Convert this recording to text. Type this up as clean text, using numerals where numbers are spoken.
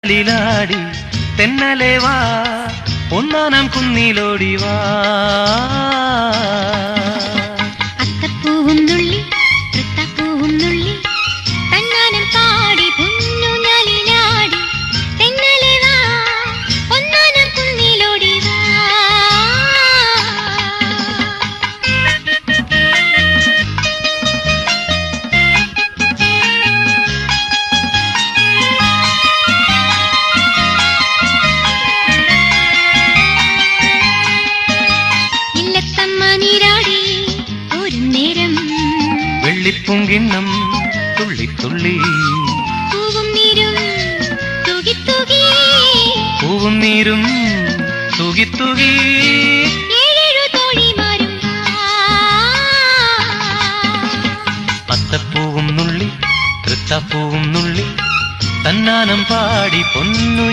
ിലാടി തെന്നലെ വാ ഒന്നാനം കുന്നിലോടി വാ അത്തപ്പൂവും നുള്ളി തൃത്തപ്പൂവും നുള്ളി തന്നാനം പാടി പൊന്നുഞ്ഞാലിലാടി തെന്നലെ വാ ഒന്നാനം കുന്നിലോടി വാ വെള്ളിപ്പൂങ്കിണ്ണം തുള്ളി തുള്ളി പൂവും നീരും തൂകി തൂകി പൂവും നീരും തൂകി തൂകി ഏഴേഴു തോഴിമാരും അത്തപ്പൂവും നുള്ളി തൃത്തപ്പൂവും നുള്ളി തന്നാനം പാടി പൊന്നു